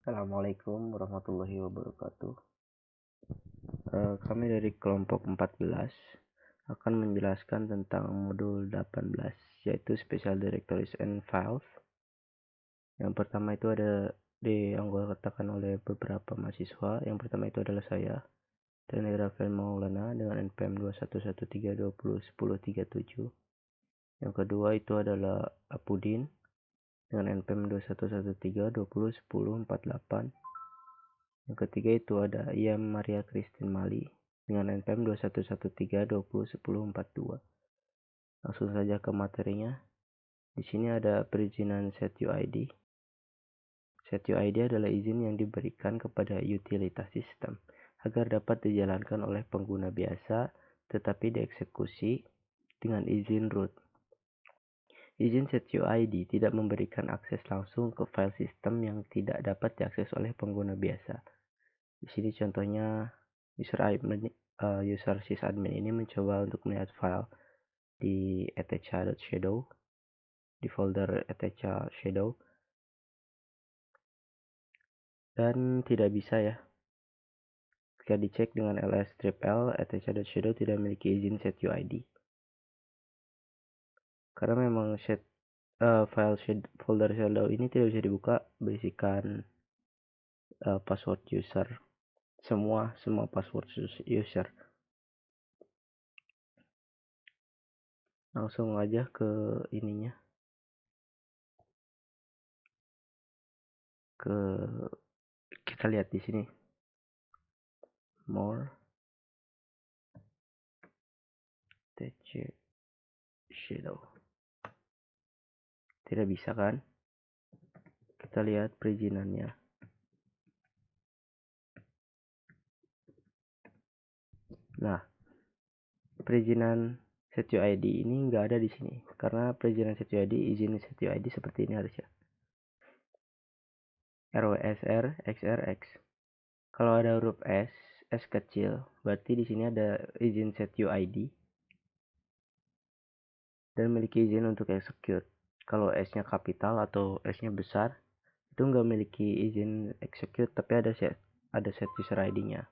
Assalamualaikum warahmatullahi wabarakatuh. Kami dari kelompok 14 akan menjelaskan tentang modul 18, yaitu Special Directories and Files. Yang pertama itu ada dianggotkan oleh beberapa mahasiswa. Yang pertama itu adalah saya, Dani Rafael Maulana dengan NPM 2113201037. Yang kedua itu adalah Apudin dengan NPM 2113201048. Yang ketiga itu ada Iam Maria Christine Mali dengan NPM 2113201042. Langsung saja ke materinya. Di sini ada perizinan setuid. Setuid adalah izin yang diberikan kepada utilitas sistem agar dapat dijalankan oleh pengguna biasa tetapi dieksekusi dengan izin root. Izin setuid tidak memberikan akses langsung ke file sistem yang tidak dapat diakses oleh pengguna biasa. Di sini contohnya user sysadmin ini mencoba untuk melihat file di etc.shadow di folder etc.shadow dan tidak bisa ya. Jika dicek dengan ls-l etc.shadow tidak memiliki izin setuid. Karena memang folder shadow ini tidak bisa dibuka, berisikan password user. Semua password user. Langsung aja ke ininya. Kita lihat di sini. More tc shadow. Tidak bisa kan? Kita lihat perizinannya. Nah, perizinan setuid ini nggak ada di sini karena perizinan setuid, izin setuid seperti ini harusnya. RWSR XRX. Kalau ada huruf S kecil, berarti di sini ada izin setuid dan memiliki izin untuk execute. Kalau S-nya kapital atau S-nya besar, itu nggak memiliki izin execute, tapi ada set user ID-nya.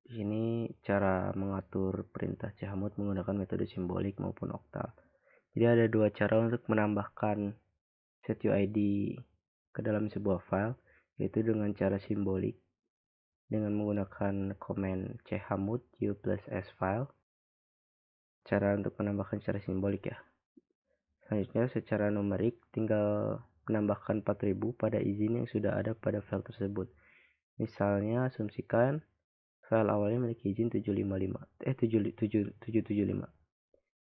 Di sini cara mengatur perintah chmod menggunakan metode simbolik maupun oktal. Jadi ada dua cara untuk menambahkan setuid ke dalam sebuah file, yaitu dengan cara simbolik dengan menggunakan komen chmod u plus s file. Cara untuk menambahkan secara simbolik ya. Selanjutnya secara numerik tinggal menambahkan 4000 pada izin yang sudah ada pada file tersebut. Misalnya asumsikan file awalnya memiliki izin 775.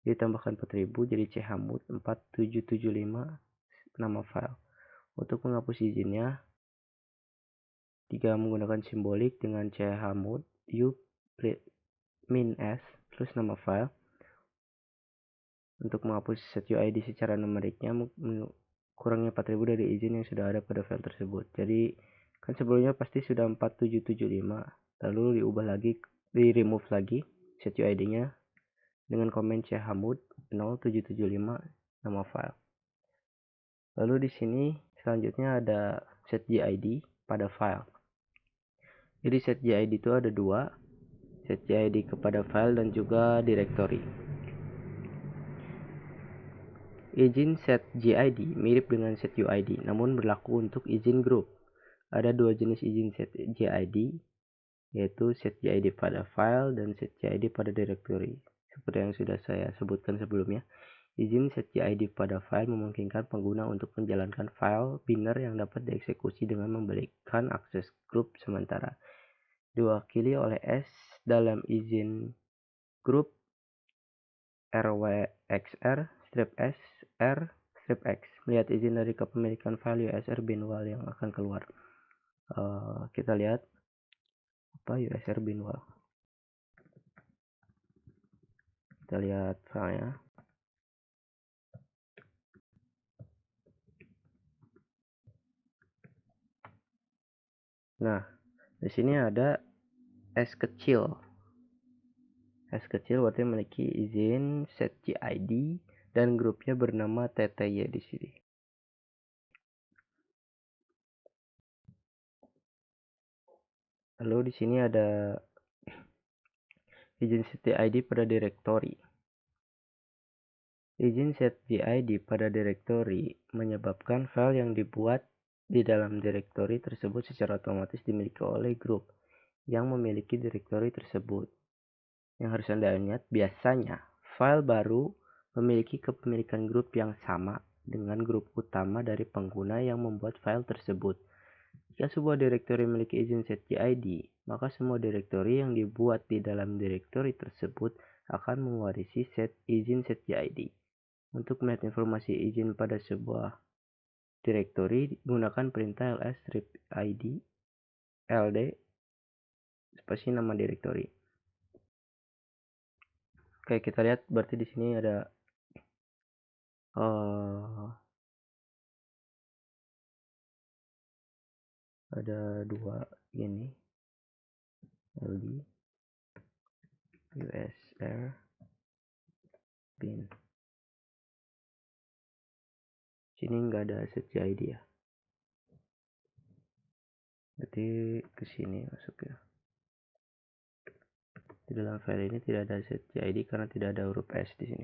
Jadi tambahkan 4000 jadi chmod 4775 nama file. Untuk menghapus izinnya, jika menggunakan simbolik dengan chmod u min s plus nama file. Untuk menghapus setuid secara numeriknya, kurangnya 4000 dari izin yang sudah ada pada file tersebut. Jadi kan sebelumnya pasti sudah 4775, lalu di remove lagi setuid-nya dengan komen chmod 0775 nama file. Lalu di sini selanjutnya ada setgid pada file. Jadi setgid itu ada dua, setgid kepada file dan juga directory. Izin setgid mirip dengan setuid, namun berlaku untuk izin grup. Ada dua jenis izin setgid, yaitu setgid pada file dan setgid pada directory. Seperti yang sudah saya sebutkan sebelumnya, izin setgid pada file memungkinkan pengguna untuk menjalankan file binner yang dapat dieksekusi dengan memberikan akses grup sementara. Diwakili oleh S dalam izin grup rwxr strip s r strip x. Melihat izin dari kepemilikan file usr binwal yang akan keluar. Kita lihat apa usr binwal. Kita lihat filenya. Nah, di sini ada S kecil. S kecil berarti memiliki izin setgid dan grupnya bernama tty di sini. Lalu di sini ada izin set ID pada direktori. Izin set ID pada direktori menyebabkan file yang dibuat di dalam direktori tersebut secara otomatis dimiliki oleh grup yang memiliki direktori tersebut. Yang harus Anda ingat, biasanya file baru memiliki kepemilikan grup yang sama dengan grup utama dari pengguna yang membuat file tersebut. Jika sebuah direktori memiliki izin setgid, maka semua direktori yang dibuat di dalam direktori tersebut akan mewarisi izin setgid. Untuk melihat informasi izin pada sebuah direktori, gunakan perintah ls-id ld spasi nama direktori. Oke, kita lihat berarti di sini ada dua ini ld usr bin. Sini nggak ada setgid ya, berarti ke sini masuk ya. Di dalam file ini tidak ada setgid karena tidak ada huruf S di sini.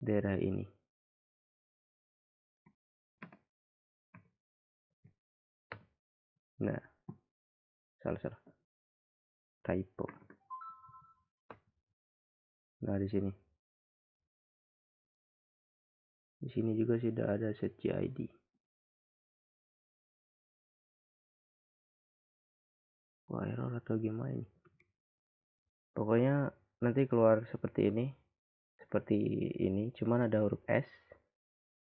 Daerah ini. Nah, salah. Typo. Nah, di sini. Di sini juga tidak ada setgid. Wah, error atau gimana ini? Pokoknya nanti keluar seperti ini. Seperti ini, cuman ada huruf S.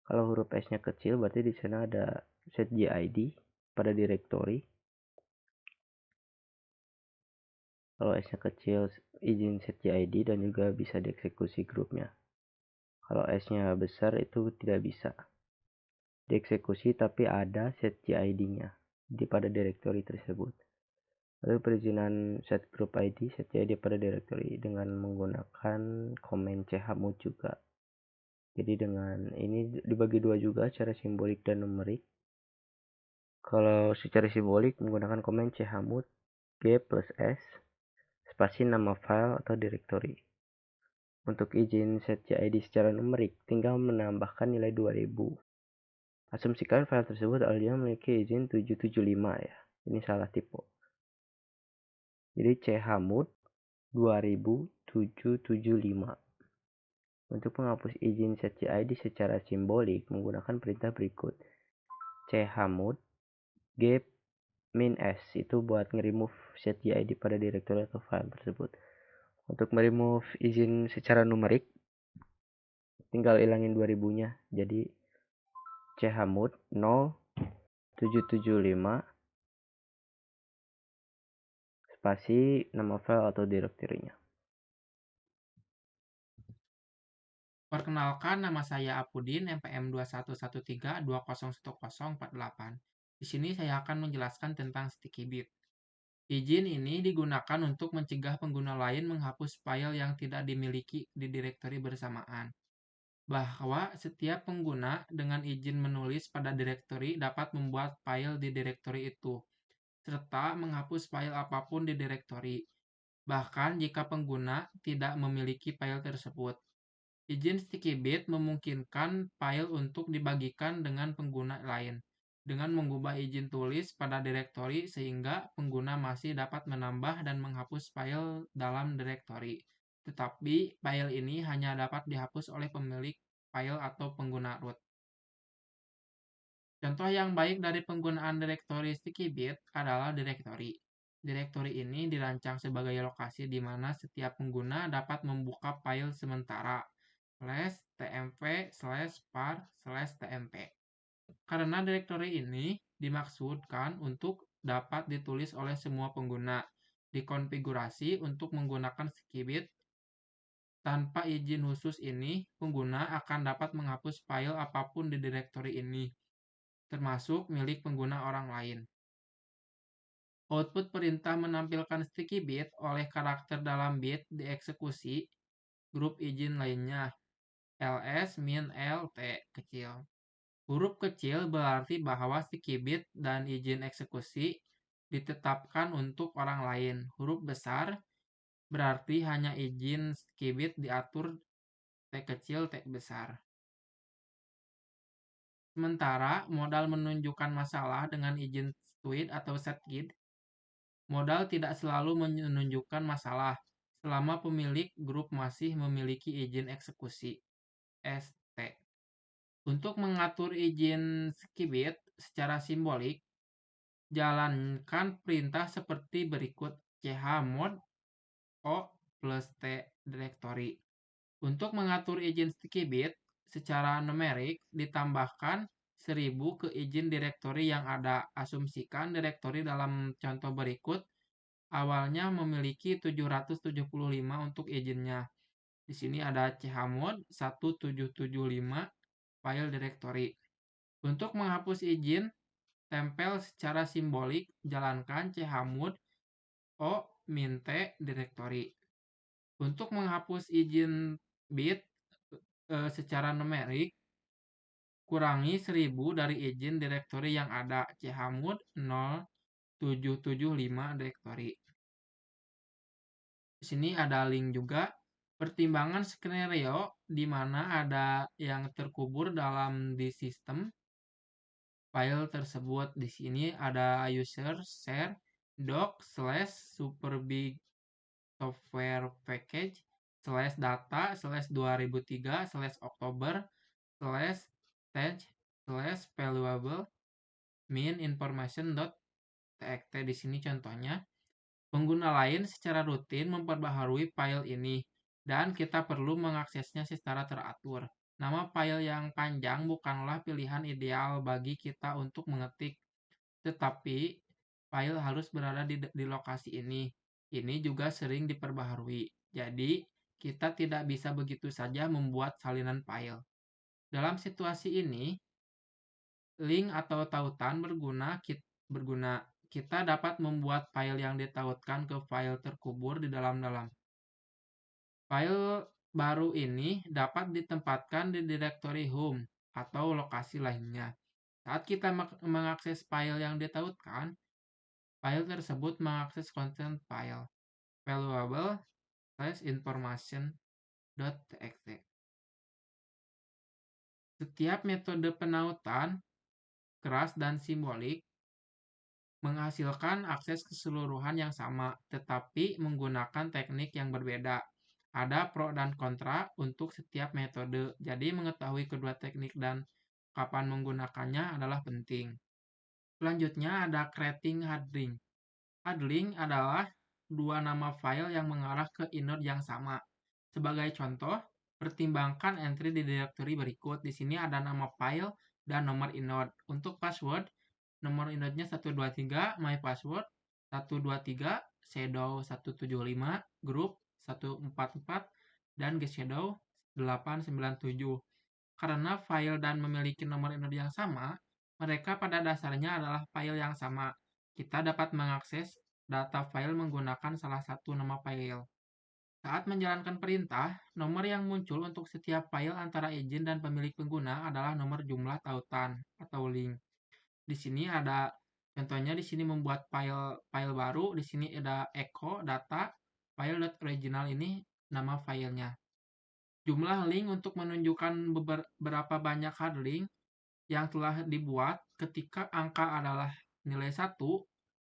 Kalau huruf S-nya kecil berarti di sana ada setgid pada direktori. Kalau S-nya kecil, izin setgid dan juga bisa dieksekusi grupnya. Kalau S-nya besar itu tidak bisa dieksekusi, tapi ada setgid-nya pada direktori tersebut. Lalu perizinan set group ID, setgid pada direktori dengan menggunakan komen chmod juga. Jadi dengan ini dibagi dua juga, cara simbolik dan numerik. Kalau secara simbolik menggunakan komen chmod g plus s spasi nama file atau direktori. Untuk izin setgid secara numerik, tinggal menambahkan nilai 2000. Asumsikan file tersebut alias memiliki izin 775 ya. Ini salah tipe. Jadi chmod 20775. Untuk menghapus izin setgid secara simbolik menggunakan perintah berikut. Chmod g min s itu buat nge-remove setgid pada direktori atau file tersebut. Untuk meremove izin secara numerik tinggal hilangin 2000-nya. Jadi chmod 0775 spasi nama file atau direktorinya. Perkenalkan, nama saya Apudin, NPM 2113201048. Di sini saya akan menjelaskan tentang sticky bit. Izin ini digunakan untuk mencegah pengguna lain menghapus file yang tidak dimiliki di direktori bersamaan. Bahwa setiap pengguna dengan izin menulis pada direktori dapat membuat file di direktori itu, serta menghapus file apapun di direktori, bahkan jika pengguna tidak memiliki file tersebut. Izin sticky bit memungkinkan file untuk dibagikan dengan pengguna lain, dengan mengubah izin tulis pada direktori sehingga pengguna masih dapat menambah dan menghapus file dalam direktori. Tetapi file ini hanya dapat dihapus oleh pemilik file atau pengguna root. Contoh yang baik dari penggunaan direktori sticky bit adalah direktori. Direktori ini dirancang sebagai lokasi di mana setiap pengguna dapat membuka file sementara /tmp/var/tmp. Karena direktori ini dimaksudkan untuk dapat ditulis oleh semua pengguna, dikonfigurasi untuk menggunakan sticky bit. Tanpa izin khusus ini, pengguna akan dapat menghapus file apapun di direktori ini, termasuk milik pengguna orang lain. Output perintah menampilkan sticky bit oleh karakter dalam bit dieksekusi grup izin lainnya, ls min l t kecil. Huruf kecil berarti bahwa sticky bit dan izin eksekusi ditetapkan untuk orang lain. Huruf besar berarti hanya izin skibit diatur T kecil, T besar. Sementara modal menunjukkan masalah dengan izin tweet atau setgid, modal tidak selalu menunjukkan masalah selama pemilik grup masih memiliki izin eksekusi ST. Untuk mengatur izin skibit secara simbolik, jalankan perintah seperti berikut: chmod o plus t directory. Untuk mengatur izin skibit secara numerik, ditambahkan 1000 ke izin direktori yang ada. Asumsikan direktori dalam contoh berikut awalnya memiliki 775 untuk izinnya. Di sini ada chmod 1775 file directory. Untuk menghapus izin, tempel secara simbolik, jalankan chmod o min t directory. Untuk menghapus izin bit secara numerik, kurangi 1000 dari izin direktori yang ada, chmod 0775 directory. Di sini ada link juga pertimbangan skenario di mana ada yang terkubur dalam di sistem file tersebut. Di sini ada user share doc/superbig software package /data/2003/Oktober/stage/valuable min information.txt. Di sini contohnya. Pengguna lain secara rutin memperbaharui file ini, dan kita perlu mengaksesnya secara teratur. Nama file yang panjang bukanlah pilihan ideal bagi kita untuk mengetik, tetapi file harus berada di lokasi ini. Ini juga sering diperbaharui, jadi kita tidak bisa begitu saja membuat salinan file. Dalam situasi ini, link atau tautan berguna. Kita dapat membuat file yang ditautkan ke file terkubur di dalam-dalam. File baru ini dapat ditempatkan di direktori home atau lokasi lainnya. Saat kita mengakses file yang ditautkan, file tersebut mengakses konten file valuable/information.txt. Setiap metode penautan, keras dan simbolik, menghasilkan akses keseluruhan yang sama, tetapi menggunakan teknik yang berbeda. Ada pro dan kontra untuk setiap metode, jadi mengetahui kedua teknik dan kapan menggunakannya adalah penting. Selanjutnya ada creating hard-link. Hard-link adalah dua nama file yang mengarah ke inode yang sama. Sebagai contoh, pertimbangkan entry di direktori berikut. Di sini ada nama file dan nomor inode. Untuk password, nomor inode-nya 123, my password 123, shadow 175, group 144, dan geshadow 897. Karena file dan memiliki nomor inode yang sama, mereka pada dasarnya adalah file yang sama. Kita dapat mengakses data file menggunakan salah satu nama file. Saat menjalankan perintah, nomor yang muncul untuk setiap file antara izin dan pemilik pengguna adalah nomor jumlah tautan atau link. Di sini ada contohnya, di sini membuat file baru, di sini ada echo data file.original, ini nama filenya. Jumlah link untuk menunjukkan beberapa banyak hard link yang telah dibuat. Ketika angka adalah nilai 1,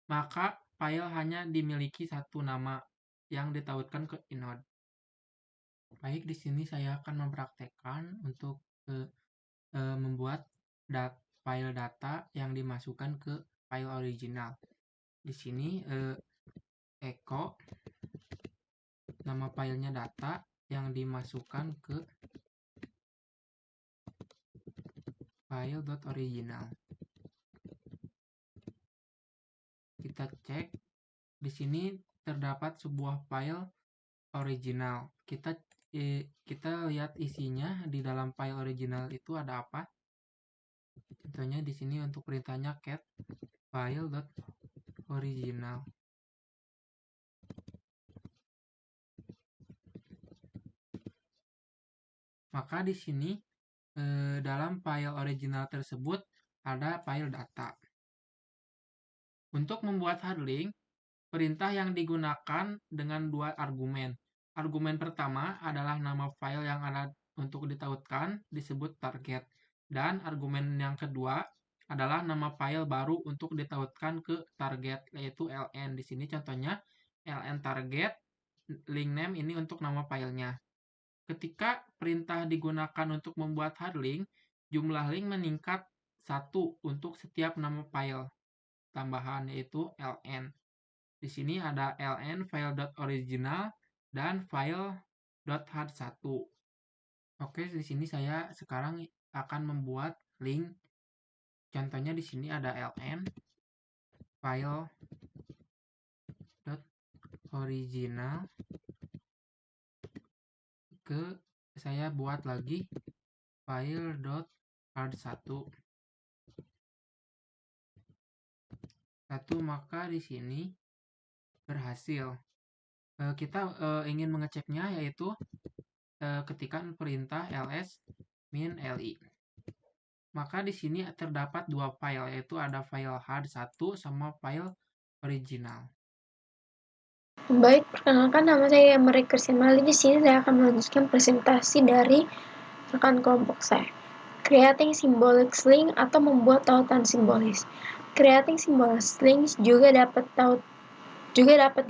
maka file hanya dimiliki satu nama yang ditautkan ke inode. Baik, di sini saya akan mempraktekkan untuk membuat file data yang dimasukkan ke file original. Di sini echo nama filenya data yang dimasukkan ke file.original. Kita cek, di sini terdapat sebuah file original. Kita lihat isinya di dalam file original itu ada apa. Contohnya di sini untuk perintahnya cat file.original. Maka di sini dalam file original tersebut ada file data. Untuk membuat hard link, perintah yang digunakan dengan dua argumen. Argumen pertama adalah nama file yang ada untuk ditautkan disebut target. Dan argumen yang kedua adalah nama file baru untuk ditautkan ke target, yaitu ln. Di sini contohnya ln target, link name ini untuk nama filenya. Ketika perintah digunakan untuk membuat hard link, jumlah link meningkat 1 untuk setiap nama file tambahan, yaitu ln. Di sini ada ln file.original dan file.hard1. Oke, di sini saya sekarang akan membuat link. Contohnya di sini ada ln file.original saya buat lagi file.hard1. Maka di sini berhasil. Kita ingin mengeceknya, yaitu ketikkan perintah ls -li. Maka di sini terdapat dua file, yaitu ada file hard1 sama file original. Baik, perkenalkan nama saya Marie Kristianali. Di sini saya akan melanjutkan presentasi dari rekan kelompok saya. Creating symbolic link atau membuat tautan simbolis. Creating symbolic links juga dapat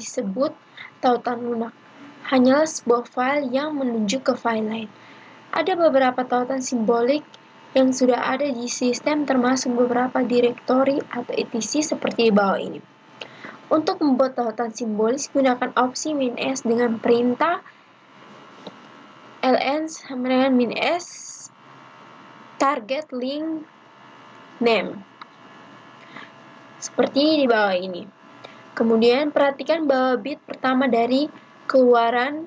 disebut tautan lunak. Hanyalah sebuah file yang menuju ke file lain. Ada beberapa tautan simbolik yang sudah ada di sistem, termasuk beberapa direktori atau etc seperti di bawah ini. Untuk membuat tautan simbolis, gunakan opsi -s dengan perintah ln sama dengan -s target link name. Seperti di bawah ini. Kemudian perhatikan bahwa bit pertama dari keluaran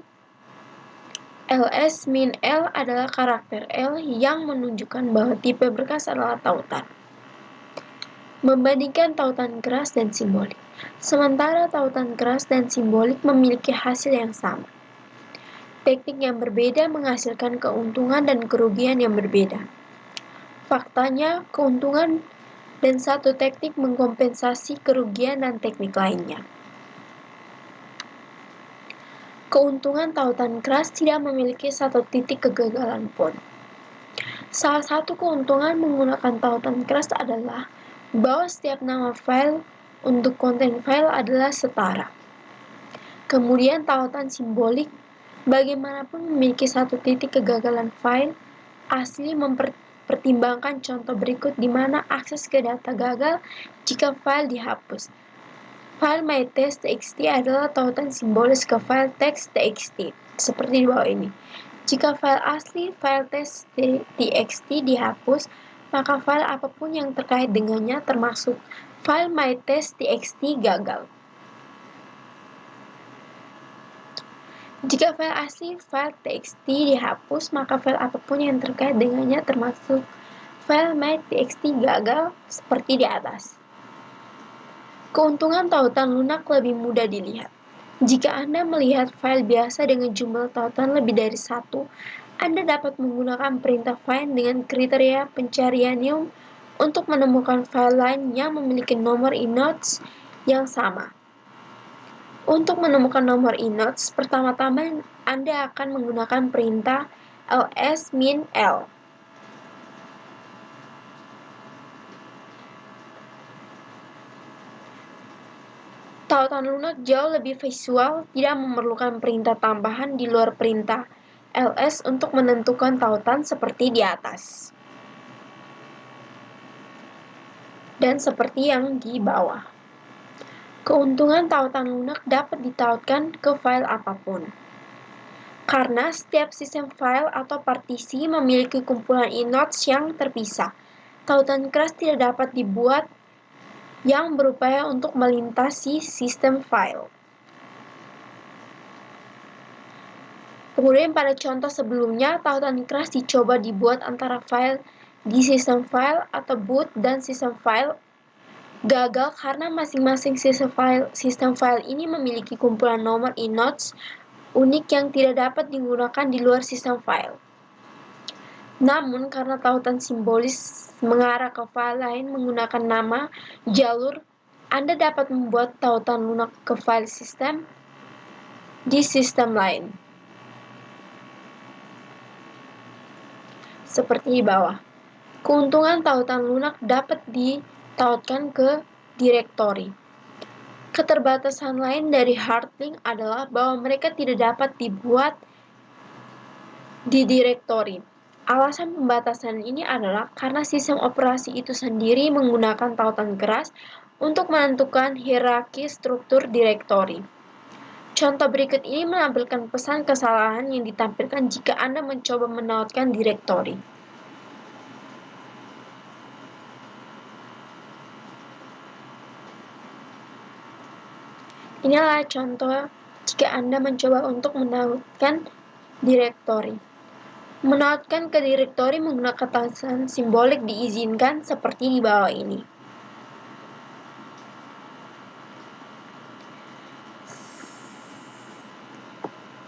ls-l adalah karakter L yang menunjukkan bahwa tipe berkas adalah tautan. Membandingkan tautan keras dan simbolik. Sementara tautan keras dan simbolik memiliki hasil yang sama. Teknik yang berbeda menghasilkan keuntungan dan kerugian yang berbeda. Faktanya, keuntungan dan satu teknik mengkompensasi kerugian dan teknik lainnya. Keuntungan tautan keras tidak memiliki satu titik kegagalan pun. Salah satu keuntungan menggunakan tautan keras adalah bahwa setiap nama file untuk konten file adalah setara. Kemudian tautan simbolik bagaimanapun memiliki satu titik kegagalan file asli. Mempertimbangkan contoh berikut di mana akses ke data gagal jika file dihapus. File myTest.txt adalah tautan simbolis ke file text.txt, seperti di bawah ini. Jika file asli file test.txt dihapus, maka file apapun yang terkait dengannya termasuk file myTest.txt gagal. Jika file asli file txt dihapus, maka file apapun yang terkait dengannya termasuk file myTxt gagal, seperti di atas. Keuntungan tautan lunak lebih mudah dilihat. Jika Anda melihat file biasa dengan jumlah tautan lebih dari 1, Anda dapat menggunakan perintah find dengan kriteria pencarian new untuk menemukan file lain yang memiliki nomor inodes yang sama. Untuk menemukan nomor inodes, pertama-tama Anda akan menggunakan perintah ls-l. Tautan lunak jauh lebih visual, tidak memerlukan perintah tambahan di luar perintah ls untuk menentukan tautan seperti di atas. Dan seperti yang di bawah. Keuntungan tautan lunak dapat ditautkan ke file apapun. Karena setiap sistem file atau partisi memiliki kumpulan inodes yang terpisah, tautan keras tidak dapat dibuat yang berupaya untuk melintasi sistem file. Kemudian pada contoh sebelumnya, tautan keras dicoba dibuat antara file di sistem file atau boot dan sistem file. Gagal karena masing-masing sistem file ini memiliki kumpulan nomor inodes unik yang tidak dapat digunakan di luar sistem file. Namun karena tautan simbolis mengarah ke file lain menggunakan nama, jalur, Anda dapat membuat tautan lunak ke file sistem di sistem lain. Seperti di bawah. Keuntungan tautan lunak dapat ditautkan ke direktori. Keterbatasan lain dari hard link adalah bahwa mereka tidak dapat dibuat di direktori. Alasan pembatasan ini adalah karena sistem operasi itu sendiri menggunakan tautan keras untuk menentukan hierarki struktur direktori. Contoh berikut ini menampilkan pesan kesalahan yang ditampilkan jika Anda mencoba menautkan direktori. Inilah contoh jika Anda mencoba untuk menautkan direktori. Menautkan ke direktori menggunakan tautan simbolik diizinkan seperti di bawah ini.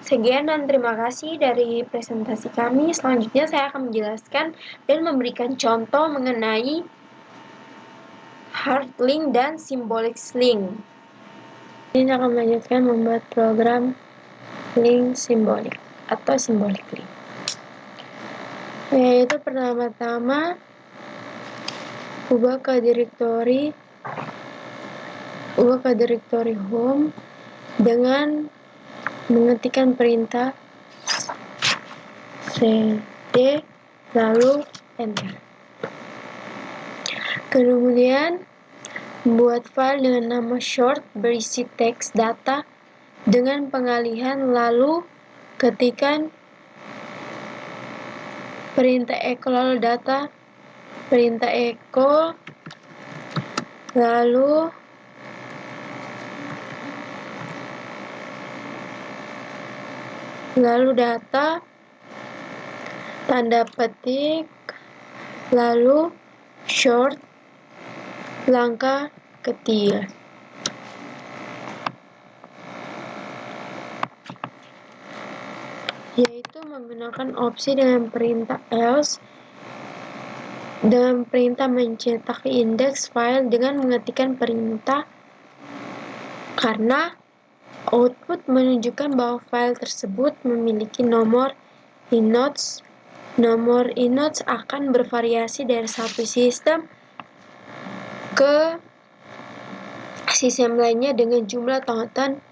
Sekian dan terima kasih dari presentasi kami. Selanjutnya saya akan menjelaskan dan memberikan contoh mengenai hard link dan symbolic link. Ini akan melanjutkan membuat program link simbolik atau symbolic link. Yaitu pertama-tama ubah ke direktori home dengan mengetikkan perintah cd lalu enter. Kemudian membuat file dengan nama short berisi teks data dengan pengalihan lalu ketikkan perintah echo lalu data perintah echo lalu data tanda petik lalu short langkah ketiga. Yaitu menggunakan opsi dengan perintah else dengan perintah mencetak indeks file dengan mengetikkan perintah karena output menunjukkan bahwa file tersebut memiliki nomor inodes. Nomor inodes akan bervariasi dari satu sistem ke sistem lainnya dengan jumlah tautan.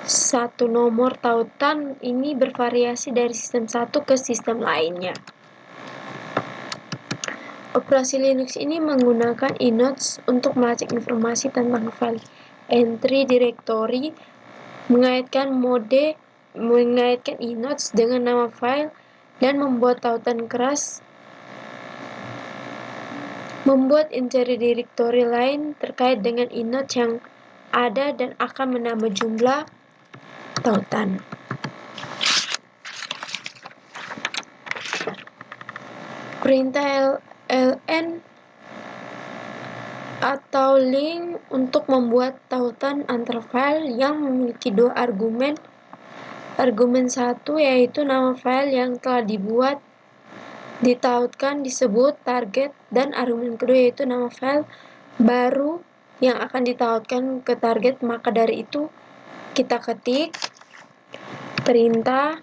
Satu nomor tautan ini bervariasi dari sistem satu ke sistem lainnya. Operasi Linux ini menggunakan inodes untuk melacak informasi tentang file entry directory, mengaitkan inodes dengan nama file, dan membuat tautan keras, membuat entry directory lain terkait dengan inodes yang ada dan akan menambah jumlah tautan. Perintah ln atau link untuk membuat tautan antar file yang memiliki dua argumen. Argumen satu yaitu nama file yang telah dibuat ditautkan disebut target, dan argumen kedua yaitu nama file baru yang akan ditautkan ke target. Maka dari itu kita ketik perintah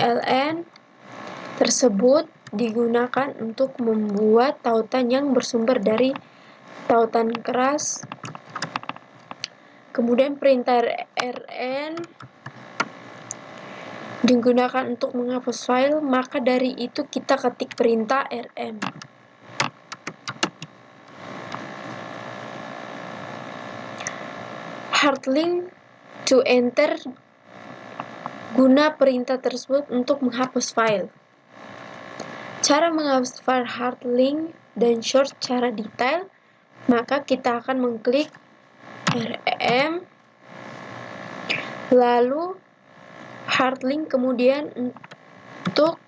ln tersebut digunakan untuk membuat tautan yang bersumber dari tautan keras. Kemudian perintah rn digunakan untuk menghapus file, maka dari itu kita ketik perintah rm. Hard link to enter guna perintah tersebut untuk menghapus file. Cara menghapus file hard link dan short secara detail, maka kita akan mengklik rm lalu hard link, kemudian untuk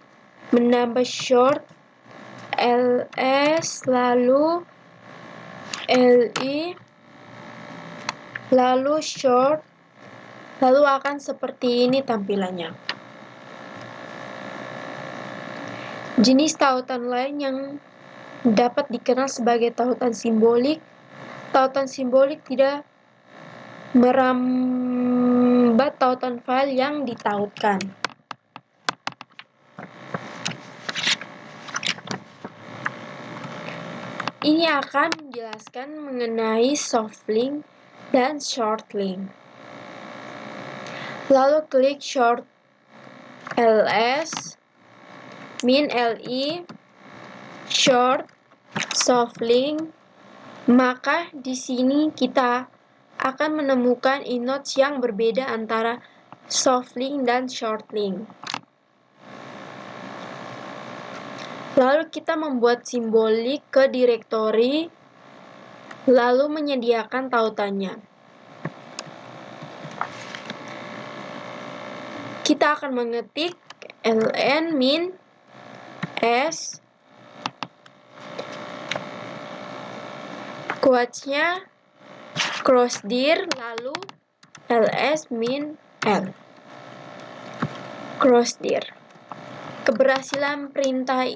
menambah short ls lalu li lalu short, lalu akan seperti ini tampilannya. Jenis tautan lain yang dapat dikenal sebagai tautan simbolik Tautan simbolik tidak merambat tautan file yang ditautkan. Ini akan menjelaskan mengenai soft link dan short link. Lalu klik short ls min li short soft link, maka di sini kita akan menemukan inodes yang berbeda antara soft link dan short link. Lalu kita membuat simbolik ke direktori, lalu menyediakan tautannya. Kita akan mengetik ln min s quotes-nya crossdir lalu ls min l crossdir. Keberhasilan perintah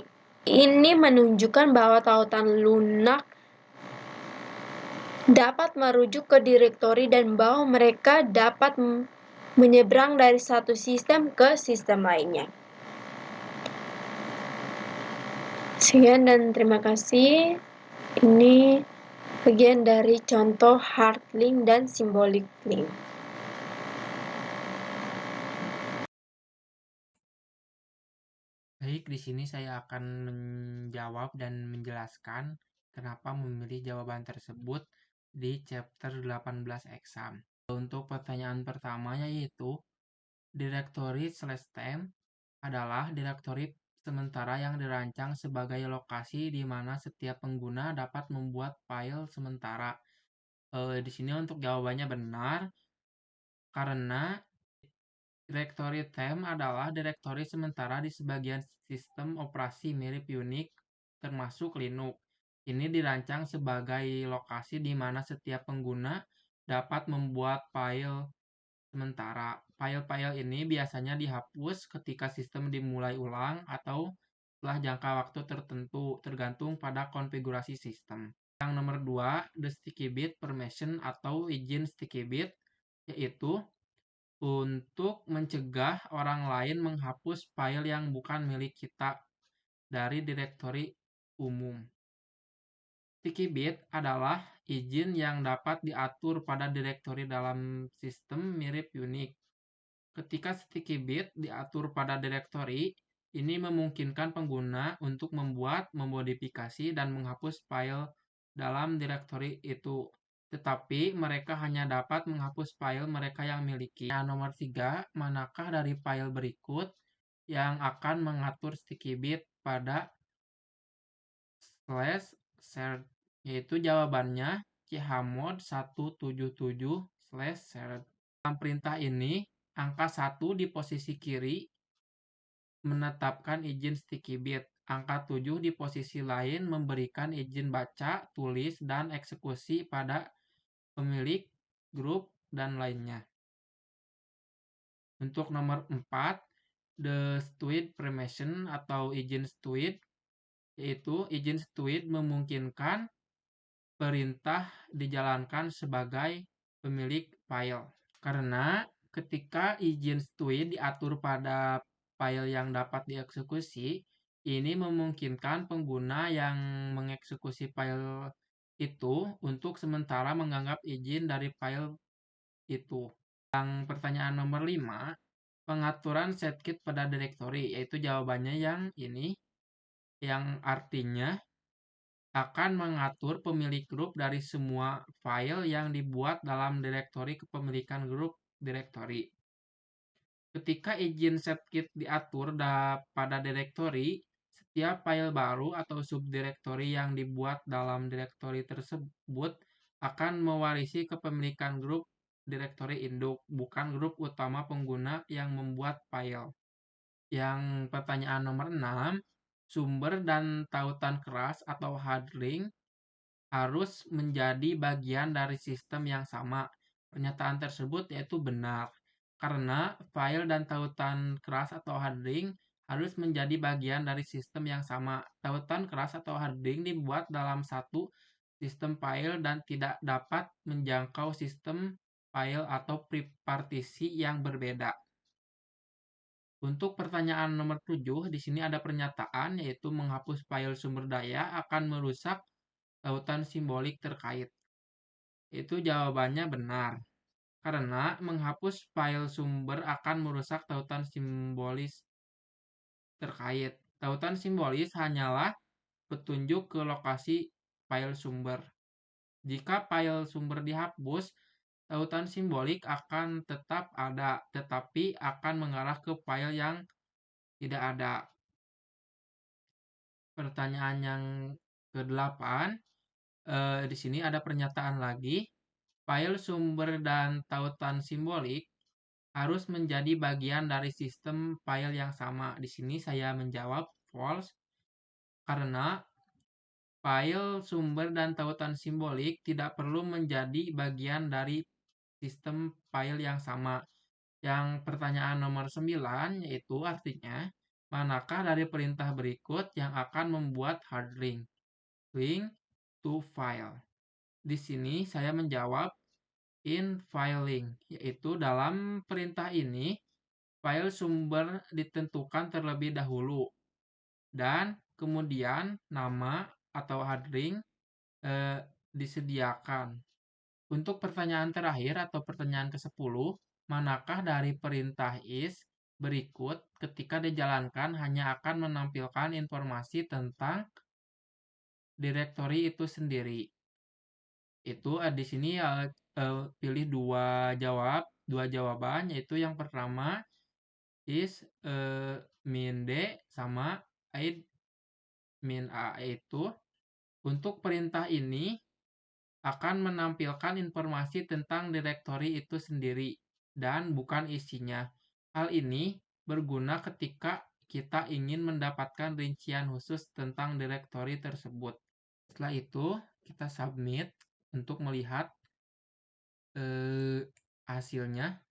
ini menunjukkan bahwa tautan lunak dapat merujuk ke direktori dan bahwa mereka dapat menyeberang dari satu sistem ke sistem lainnya. Sekian dan terima kasih. Ini bagian dari contoh hard link dan symbolic link. Baik, di sini saya akan menjawab dan menjelaskan kenapa memilih jawaban tersebut di chapter 18 exam. Untuk pertanyaan pertamanya yaitu, directory /temp adalah direktori sementara yang dirancang sebagai lokasi di mana setiap pengguna dapat membuat file sementara. Di sini untuk jawabannya benar, karena direktori temp adalah direktori sementara di sebagian sistem operasi mirip Unix, termasuk Linux. Ini dirancang sebagai lokasi di mana setiap pengguna dapat membuat file sementara. File-file ini biasanya dihapus ketika sistem dimulai ulang atau setelah jangka waktu tertentu, tergantung pada konfigurasi sistem. Yang nomor 2, the sticky bit permission atau izin sticky bit, yaitu untuk mencegah orang lain menghapus file yang bukan milik kita dari direktori umum. Sticky bit adalah izin yang dapat diatur pada direktori dalam sistem mirip Unix. Ketika sticky bit diatur pada direktori, ini memungkinkan pengguna untuk membuat, memodifikasi, dan menghapus file dalam direktori itu. Tetapi mereka hanya dapat menghapus file mereka yang miliki. Nah, nomor 3, manakah dari file berikut yang akan mengatur sticky bit pada /shared, yaitu jawabannya chmod 177/shared. Dalam perintah ini, angka 1 di posisi kiri menetapkan izin sticky bit. Angka 7 di posisi lain memberikan izin baca, tulis, dan eksekusi pada pemilik, grup, dan lainnya. Untuk nomor 4, the steward permission atau izin steward, yaitu izin steward memungkinkan perintah dijalankan sebagai pemilik file. Karena ketika izin steward diatur pada file yang dapat dieksekusi, ini memungkinkan pengguna yang mengeksekusi file itu untuk sementara menganggap izin dari file itu. Yang pertanyaan nomor 5, pengaturan setkit pada direktori, yaitu jawabannya yang ini, yang artinya akan mengatur pemilik grup dari semua file yang dibuat dalam direktori kepemilikan grup direktori. Ketika izin setkit diatur pada direktori, setiap file baru atau subdirektori yang dibuat dalam direktori tersebut akan mewarisi kepemilikan grup direktori induk, bukan grup utama pengguna yang membuat file. Yang pertanyaan nomor 6, sumber dan tautan keras atau hard link harus menjadi bagian dari sistem yang sama. Pernyataan tersebut yaitu benar, karena file dan tautan keras atau hard link harus menjadi bagian dari sistem yang sama. Tautan keras atau hard link dibuat dalam satu sistem file dan tidak dapat menjangkau sistem file atau partisi yang berbeda. Untuk pertanyaan nomor 7, di sini ada pernyataan yaitu menghapus file sumber daya akan merusak tautan simbolik terkait. Itu jawabannya benar. Karena menghapus file sumber akan merusak tautan simbolis terkait. Tautan simbolis hanyalah petunjuk ke lokasi file sumber. Jika file sumber dihapus, tautan simbolik akan tetap ada, tetapi akan mengarah ke file yang tidak ada. Pertanyaan yang ke-8, di sini ada pernyataan lagi. File sumber dan tautan simbolik harus menjadi bagian dari sistem file yang sama. Di sini saya menjawab false, karena file sumber dan tautan simbolik tidak perlu menjadi bagian dari sistem file yang sama. Yang pertanyaan nomor 9, yaitu artinya, manakah dari perintah berikut yang akan membuat hard link? Link to file. Di sini saya menjawab in filing, yaitu dalam perintah ini, file sumber ditentukan terlebih dahulu, dan kemudian nama atau hard link disediakan. Untuk pertanyaan terakhir atau pertanyaan ke-10, manakah dari perintah is berikut ketika dijalankan hanya akan menampilkan informasi tentang direktori itu sendiri? Itu di sini pilih dua jawaban, yaitu yang pertama is min D sama id min A. Itu untuk perintah ini akan menampilkan informasi tentang direktori itu sendiri dan bukan isinya. Hal ini berguna ketika kita ingin mendapatkan rincian khusus tentang direktori tersebut. Setelah itu, kita submit untuk melihat hasilnya.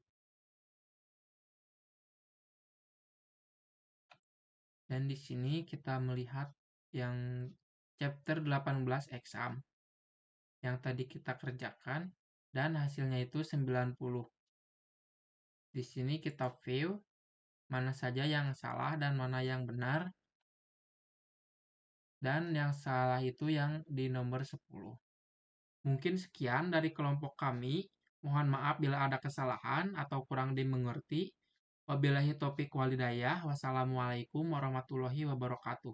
Dan di sini kita melihat yang chapter 18 exam yang tadi kita kerjakan dan hasilnya itu 90. Di sini kita view mana saja yang salah dan mana yang benar. Dan yang salah itu yang di nomor 10. Mungkin sekian dari kelompok kami. Mohon maaf bila ada kesalahan atau kurang dimengerti. Wabillahi taufiq walhidayah. Wassalamualaikum warahmatullahi wabarakatuh.